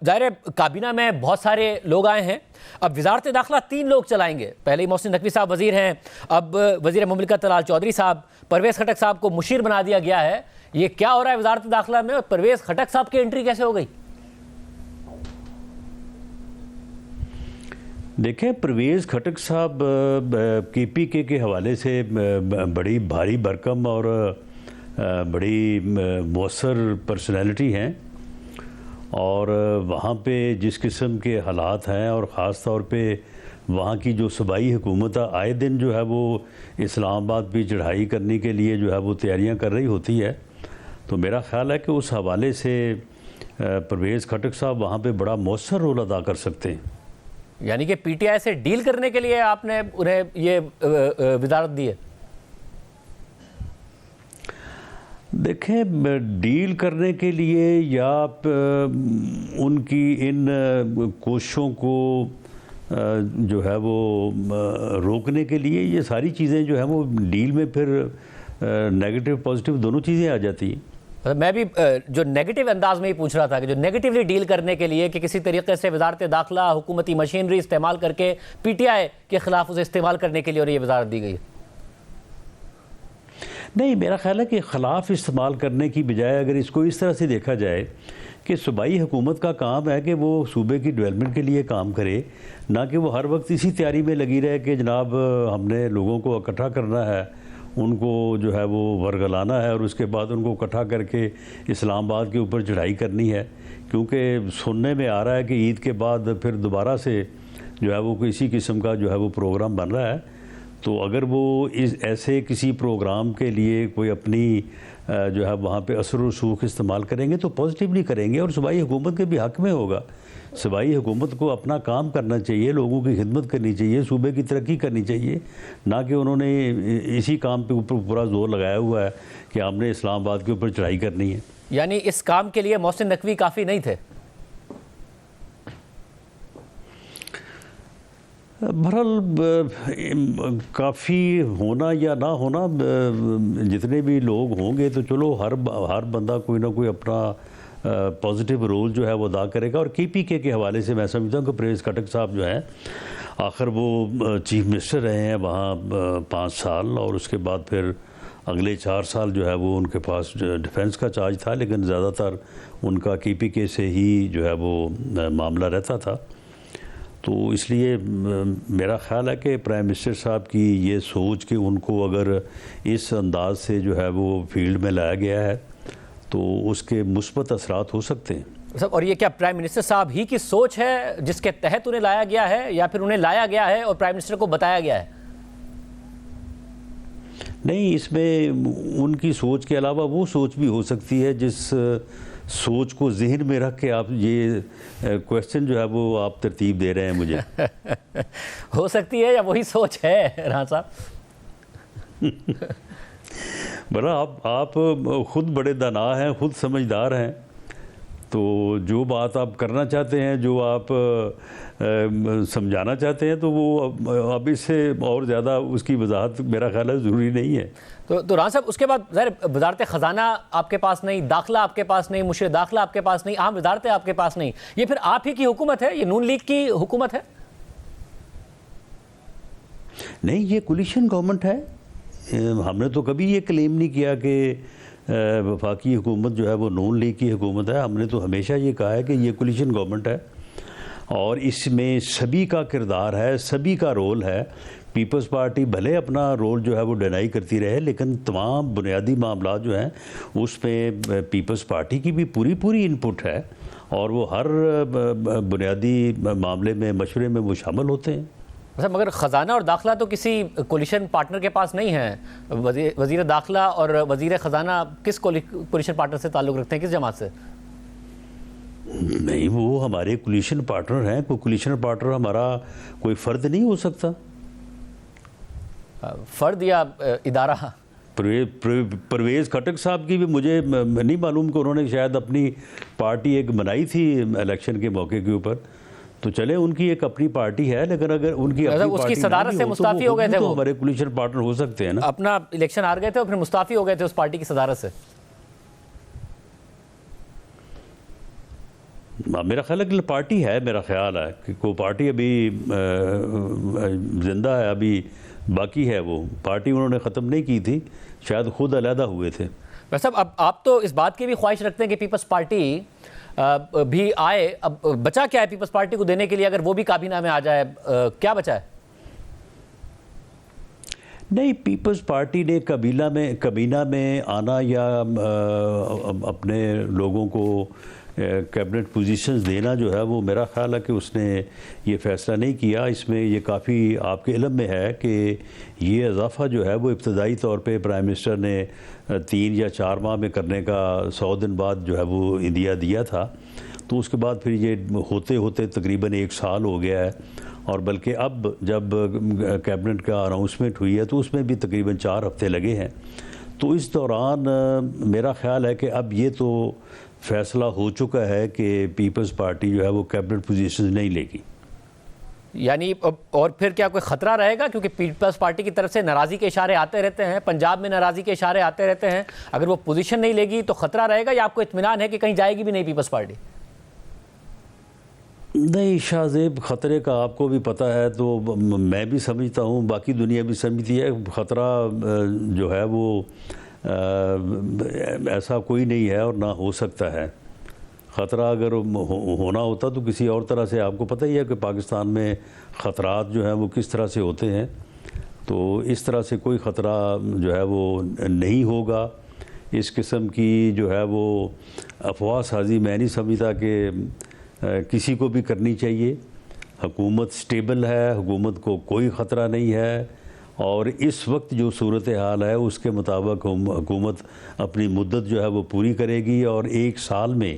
ظاہر ہے کابینہ میں بہت سارے لوگ آئے ہیں. اب وزارت داخلہ 3 لوگ چلائیں گے. پہلے ہی محسن نقوی صاحب وزیر ہیں, اب وزیر مملکت طلال چودھری صاحب, پرویز خٹک صاحب کو مشیر بنا دیا گیا ہے. یہ کیا ہو رہا ہے وزارت داخلہ میں, اور پرویز خٹک صاحب کی انٹری کیسے ہو گئی؟ دیکھیں, پرویز خٹک صاحب کے پی کے حوالے سے بڑی بھاری بھرکم اور بڑی مؤثر پرسنالٹی ہیں, اور وہاں پہ جس قسم کے حالات ہیں, اور خاص طور پہ وہاں کی جو صوبائی حکومت آئے دن جو ہے وہ اسلام آباد بھی چڑھائی کرنے کے لیے جو ہے وہ تیاریاں کر رہی ہوتی ہے, تو میرا خیال ہے کہ اس حوالے سے پرویز خٹک صاحب وہاں پہ بڑا مؤثر رول ادا کر سکتے ہیں. یعنی کہ پی ٹی آئی سے ڈیل کرنے کے لیے آپ نے انہیں یہ وزارت دی ہے؟ دیکھیں, ڈیل کرنے کے لیے یا ان کی ان کوششوں کو جو ہے وہ روکنے کے لیے, یہ ساری چیزیں جو ہیں وہ ڈیل میں پھر نیگیٹو پازیٹیو دونوں چیزیں آ جاتی ہیں. میں بھی جو نیگیٹو انداز میں ہی پوچھ رہا تھا کہ جو نیگیٹیولی ڈیل کرنے کے لیے کہ کسی طریقے سے وزارت داخلہ حکومتی مشینری استعمال کر کے پی ٹی آئی کے خلاف اسے استعمال کرنے کے لیے اور یہ وزارت دی گئی ہے. نہیں, میرا خیال ہے کہ خلاف استعمال کرنے کی بجائے اگر اس کو اس طرح سے دیکھا جائے کہ صوبائی حکومت کا کام ہے کہ وہ صوبے کی ڈیولپمنٹ کے لیے کام کرے, نہ کہ وہ ہر وقت اسی تیاری میں لگی رہے کہ جناب ہم نے لوگوں کو اکٹھا کرنا ہے, ان کو جو ہے وہ ورگلانا ہے, اور اس کے بعد ان کو اکٹھا کر کے اسلام آباد کے اوپر چڑھائی کرنی ہے. کیونکہ سننے میں آ رہا ہے کہ عید کے بعد پھر دوبارہ سے جو ہے وہ کسی قسم کا جو ہے وہ پروگرام بن رہا ہے. تو اگر وہ ایسے کسی پروگرام کے لیے کوئی اپنی جو ہے وہاں پہ اثر و رسوخ استعمال کریں گے تو پازیٹیولی کریں گے, اور صوبائی حکومت کے بھی حق میں ہوگا. صوبائی حکومت کو اپنا کام کرنا چاہیے, لوگوں کی خدمت کرنی چاہیے, صوبے کی ترقی کرنی چاہیے, نہ کہ انہوں نے اسی کام پہ اوپر پورا زور لگایا ہوا ہے کہ ہم نے اسلام آباد کے اوپر چڑھائی کرنی ہے. یعنی اس کام کے لیے محسن نقوی کافی نہیں تھے؟ بہرحال کافی ہونا یا نہ ہونا, جتنے بھی لوگ ہوں گے تو چلو ہر بندہ کوئی نہ کوئی اپنا پازیٹیو رول جو ہے وہ ادا کرے گا. اور کے پی کے حوالے سے میں سمجھتا ہوں کہ پرویز خٹک صاحب جو ہیں, آخر وہ چیف منسٹر رہے ہیں وہاں 5 سال, اور اس کے بعد پھر اگلے 4 سال جو ہے وہ ان کے پاس ڈیفنس کا چارج تھا, لیکن زیادہ تر ان کا کے پی کے سے ہی جو ہے وہ معاملہ رہتا تھا. تو اس لیے میرا خیال ہے کہ پرائم منسٹر صاحب کی یہ سوچ کہ ان کو اگر اس انداز سے جو ہے وہ فیلڈ میں لایا گیا ہے تو اس کے مثبت اثرات ہو سکتے ہیں. اور یہ کیا پرائم منسٹر صاحب ہی کی سوچ ہے جس کے تحت انہیں لایا گیا ہے, یا پھر انہیں لایا گیا ہے اور پرائم منسٹر کو بتایا گیا ہے؟ نہیں, اس میں ان کی سوچ کے علاوہ وہ سوچ بھی ہو سکتی ہے جس سوچ کو ذہن میں رکھ کے آپ یہ کویسچن جو ہے وہ آپ ترتیب دے رہے ہیں مجھے. ہو سکتی ہے, یا وہی سوچ ہے رانا صاحب؟ بڑا آپ خود بڑے دانا ہیں, خود سمجھدار ہیں, تو جو بات آپ کرنا چاہتے ہیں, جو آپ سمجھانا چاہتے ہیں, تو وہ اب اس سے اور زیادہ اس کی وضاحت میرا خیال ہے ضروری نہیں ہے. تو رانا صاحب اس کے بعد ظاہر وزارت خزانہ آپ کے پاس نہیں, داخلہ آپ کے پاس نہیں, مشیر داخلہ آپ کے پاس نہیں, عام وزارتیں آپ کے پاس نہیں, یہ پھر آپ ہی کی حکومت ہے, یہ نون لیگ کی حکومت ہے؟ نہیں, یہ کولیشن گورنمنٹ ہے. ہم نے تو کبھی یہ کلیم نہیں کیا کہ وفاقی حکومت جو ہے وہ نون لیگ کی حکومت ہے. ہم نے تو ہمیشہ یہ کہا ہے کہ یہ کولیشن گورنمنٹ ہے, اور اس میں سبھی کا کردار ہے, سبھی کا رول ہے. پیپلز پارٹی بھلے اپنا رول جو ہے وہ ڈینائی کرتی رہے, لیکن تمام بنیادی معاملات جو ہیں اس پہ پیپلز پارٹی کی بھی پوری انپٹ ہے, اور وہ ہر بنیادی معاملے میں مشورے میں وہ شامل ہوتے ہیں. مگر خزانہ اور داخلہ تو کسی کولیشن پارٹنر کے پاس نہیں ہے. وزیر داخلہ اور وزیر خزانہ کس کولیشن پارٹنر سے تعلق رکھتے ہیں, کس جماعت سے؟ نہیں, وہ ہمارے کولیشن پارٹنر ہیں. کوئی کولیشن پارٹنر ہمارا کوئی فرد نہیں ہو سکتا. فرد یا ادارہ؟ پرویز خٹک صاحب کی بھی مجھے نہیں معلوم کہ انہوں نے شاید اپنی پارٹی ایک بنائی تھی الیکشن کے موقع کے اوپر, تو چلے ان کی ایک اپنی پارٹی ہے, لیکن اگر ان کی اپنی اس کی صدارت سے مستعفی ہو گئے تھے, وہ ہمارے کولیشن پارٹنر ہو سکتے ہیں نا. اپنا الیکشن ہار گئے تھے اور پھر مستعفی ہو گئے تھے اس پارٹی کی صدارت سے. میرا خیال ہے کہ پارٹی ہے، میرا خیال ہے کہ کوئی پارٹی ابھی زندہ ہے، ابھی باقی ہے، وہ پارٹی انہوں نے ختم نہیں کی تھی، شاید خود علیحدہ ہوئے تھے۔ ویسے اب آپ تو اس بات کی بھی خواہش رکھتے ہیں کہ پیپلز پارٹی بھی آئے، اب بچا کیا ہے پیپلز پارٹی کو دینے کے لیے اگر وہ بھی کابینہ میں آ جائے؟ کیا بچا ہے؟ نہیں، پیپلز پارٹی نے کابینہ میں آنا یا اپنے لوگوں کو کیبنٹ پوزیشنز دینا جو ہے وہ میرا خیال ہے کہ اس نے یہ فیصلہ نہیں کیا۔ اس میں یہ کافی آپ کے علم میں ہے کہ یہ اضافہ جو ہے وہ ابتدائی طور پہ پرائم منسٹر نے 3 یا 4 ماہ میں کرنے کا 100 دن بعد جو ہے وہ عندیہ دیا تھا، تو اس کے بعد پھر یہ ہوتے ہوتے تقریباً 1 سال ہو گیا ہے، اور بلکہ اب جب کیبنٹ کا اناؤنسمنٹ ہوئی ہے تو اس میں بھی تقریباً 4 ہفتے لگے ہیں۔ تو اس دوران میرا خیال ہے کہ اب یہ تو فیصلہ ہو چکا ہے کہ پیپلز پارٹی جو ہے وہ کیبنٹ پوزیشنز نہیں لے گی۔ یعنی اور پھر کیا کوئی خطرہ رہے گا؟ کیونکہ پیپلز پارٹی کی طرف سے ناراضی کے اشارے آتے رہتے ہیں، پنجاب میں ناراضی کے اشارے آتے رہتے ہیں، اگر وہ پوزیشن نہیں لے گی تو خطرہ رہے گا یا آپ کو اطمینان ہے کہ کہیں جائے گی بھی نہیں پیپلز پارٹی؟ نہیں شاہ زیب، خطرے کا آپ کو بھی پتہ ہے، تو میں بھی سمجھتا ہوں، باقی دنیا بھی سمجھتی ہے، خطرہ جو ہے وہ ایسا کوئی نہیں ہے اور نہ ہو سکتا ہے۔ خطرہ اگر ہونا ہوتا تو کسی اور طرح سے، آپ کو پتہ ہی ہے کہ پاکستان میں خطرات جو ہیں وہ کس طرح سے ہوتے ہیں، تو اس طرح سے کوئی خطرہ جو ہے وہ نہیں ہوگا۔ اس قسم کی جو ہے وہ افواہ سازی میں نہیں سمجھتا کہ کسی کو بھی کرنی چاہیے۔ حکومت سٹیبل ہے، حکومت کو کوئی خطرہ نہیں ہے، اور اس وقت جو صورتحال ہے اس کے مطابق حکومت اپنی مدت جو ہے وہ پوری کرے گی، اور 1 سال میں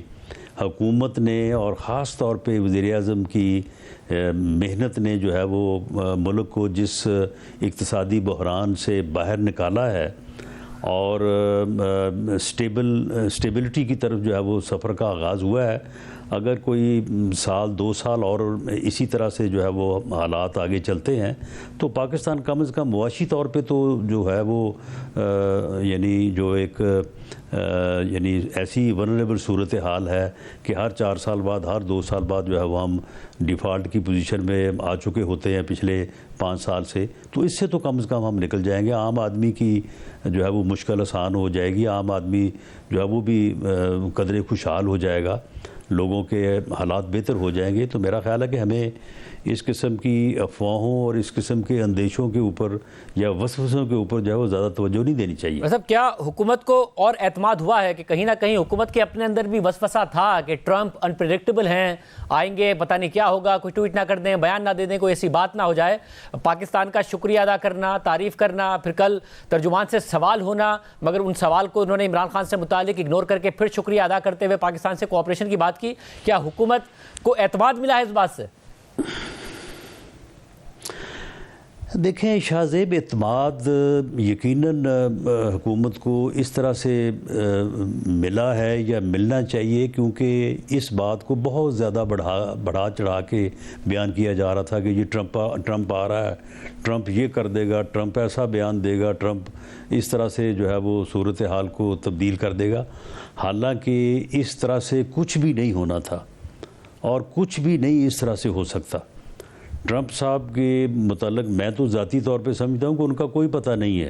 حکومت نے اور خاص طور پہ وزیر اعظم کی محنت نے جو ہے وہ ملک کو جس اقتصادی بحران سے باہر نکالا ہے اور سٹیبلٹی کی طرف جو ہے وہ سفر کا آغاز ہوا ہے، اگر کوئی 1-2 سال اور اسی طرح سے جو ہے وہ حالات آگے چلتے ہیں تو پاکستان کم از کم معاشی طور پہ تو جو ہے وہ یعنی جو ایک یعنی ایسی ونریبل صورتحال ہے کہ ہر 4 سال بعد، ہر 2 سال بعد جو ہے وہ ہم ڈیفالٹ کی پوزیشن میں آ چکے ہوتے ہیں پچھلے 5 سال سے، تو اس سے تو کم از کم ہم نکل جائیں گے۔ عام آدمی کی جو ہے وہ مشکل آسان ہو جائے گی، عام آدمی جو ہے وہ بھی قدرے خوشحال ہو جائے گا، لوگوں کے حالات بہتر ہو جائیں گے۔ تو میرا خیال ہے کہ ہمیں اس قسم کی افواہوں اور اس قسم کے اندیشوں کے اوپر یا وسوسوں کے اوپر جو ہے وہ زیادہ توجہ نہیں دینی چاہیے۔ مطلب کیا حکومت کو اور اعتماد ہوا ہے کہ کہیں نہ کہیں حکومت کے اپنے اندر بھی وسوسہ تھا کہ ٹرمپ انپریڈکٹیبل ہیں، آئیں گے پتہ نہیں کیا ہوگا، کوئی ٹویٹ نہ کر دیں، بیان نہ دے دیں، کوئی ایسی بات نہ ہو جائے، پاکستان کا شکریہ ادا کرنا، تعریف کرنا، پھر کل ترجمان سے سوال ہونا، مگر ان سوال کو انہوں نے عمران خان سے متعلق اگنور کر کے پھر شکریہ ادا کرتے ہوئے پاکستان سے کوآپریشن کی بات کی۔ کیا حکومت کو اعتماد ملا ہے اس بات سے؟ دیکھیں شاہ زیب، اعتماد یقیناً حکومت کو اس طرح سے ملا ہے یا ملنا چاہیے، کیونکہ اس بات کو بہت زیادہ بڑھا چڑھا کے بیان کیا جا رہا تھا کہ یہ ٹرمپ آ رہا ہے، ٹرمپ یہ کر دے گا، ٹرمپ ایسا بیان دے گا، ٹرمپ اس طرح سے جو ہے وہ صورتحال کو تبدیل کر دے گا۔ حالانکہ اس طرح سے کچھ بھی نہیں ہونا تھا اور کچھ بھی نہیں اس طرح سے ہو سکتا۔ ٹرمپ صاحب کے متعلق میں تو ذاتی طور پہ سمجھتا ہوں کہ ان کا کوئی پتہ نہیں ہے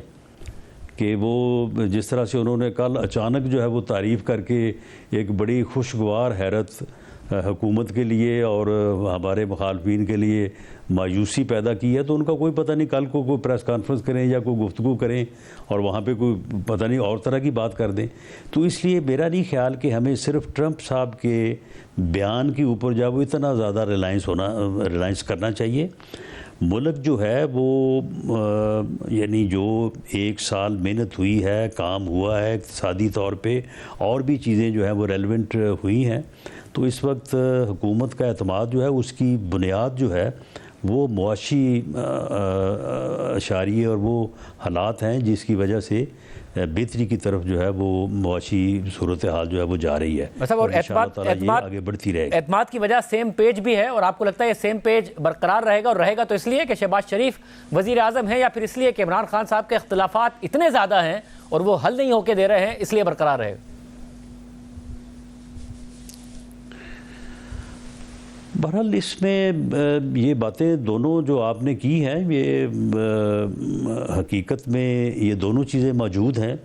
کہ وہ جس طرح سے انہوں نے کل اچانک جو ہے وہ تعریف کر کے ایک بڑی خوشگوار حیرت حکومت کے لیے اور ہمارے مخالفین کے لیے مایوسی پیدا کی ہے، تو ان کا کوئی پتہ نہیں کل کو کوئی پریس کانفرنس کریں یا کوئی گفتگو کریں اور وہاں پہ کوئی پتہ نہیں اور طرح کی بات کر دیں۔ تو اس لیے میرا نہیں خیال کہ ہمیں صرف ٹرمپ صاحب کے بیان کے اوپر جب وہ اتنا زیادہ ریلائنس کرنا چاہیے۔ ملک جو ہے وہ یعنی جو 1 سال محنت ہوئی ہے، کام ہوا ہے اقتصادی طور پہ، اور بھی چیزیں جو ہیں وہ ریلیونٹ ہوئی ہیں، تو اس وقت حکومت کا اعتماد جو ہے اس کی بنیاد جو ہے وہ معاشی اشاریے اور وہ حالات ہیں جس کی وجہ سے بہتری کی طرف جو ہے وہ معاشی صورتحال جو ہے وہ جا رہی ہے، اور اعتماد آگے بڑھتی رہے گی۔ اعتماد کی وجہ سیم پیج بھی ہے، اور آپ کو لگتا ہے یہ سیم پیج برقرار رہے گا، اور رہے گا تو اس لیے کہ شہباز شریف وزیر اعظم ہیں، یا پھر اس لیے کہ عمران خان صاحب کے اختلافات اتنے زیادہ ہیں اور وہ حل نہیں ہو کے دے رہے ہیں، اس لیے برقرار رہے گا؟ بہرحال اس میں یہ باتیں دونوں جو آپ نے کی ہیں یہ حقیقت میں یہ دونوں چیزیں موجود ہیں.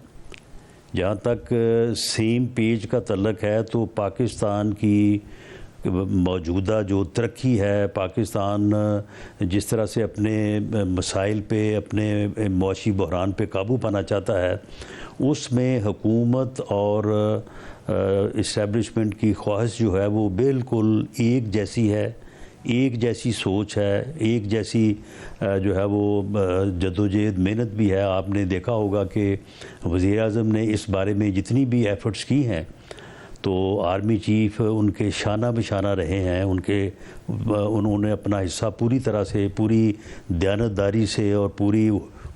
جہاں تک سیم پیج کا تعلق ہے تو پاکستان کی موجودہ جو ترقی ہے، پاکستان جس طرح سے اپنے مسائل پہ، اپنے معاشی بحران پہ قابو پانا چاہتا ہے، اس میں حکومت اور اسٹیبلشمنٹ کی خواہش جو ہے وہ بالکل ایک جیسی ہے، ایک جیسی سوچ ہے، ایک جیسی جو ہے وہ جدوجہد محنت بھی ہے. آپ نے دیکھا ہوگا کہ وزیر اعظم نے اس بارے میں جتنی بھی ایفرٹس کی ہیں تو آرمی چیف ان کے شانہ بشانہ رہے ہیں، انہوں نے اپنا حصہ پوری طرح سے، پوری دیانتداری سے اور پوری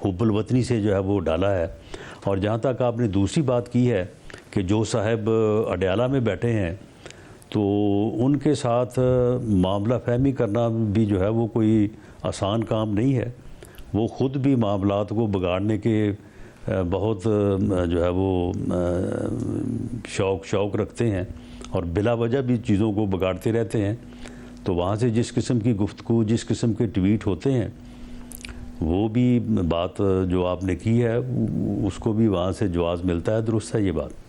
حب الوطنی سے جو ہے وہ ڈالا ہے. اور جہاں تک آپ نے دوسری بات کی ہے کہ جو صاحب اڈیالہ میں بیٹھے ہیں تو ان کے ساتھ معاملہ فہمی کرنا بھی جو ہے وہ کوئی آسان کام نہیں ہے. وہ خود بھی معاملات کو بگاڑنے کے بہت جو ہے وہ شوق رکھتے ہیں اور بلا وجہ بھی چیزوں کو بگاڑتے رہتے ہیں. تو وہاں سے جس قسم کی گفتگو، جس قسم کے ٹویٹ ہوتے ہیں، وہ بھی بات جو آپ نے کی ہے اس کو بھی وہاں سے جواز ملتا ہے. درست ہے یہ بات.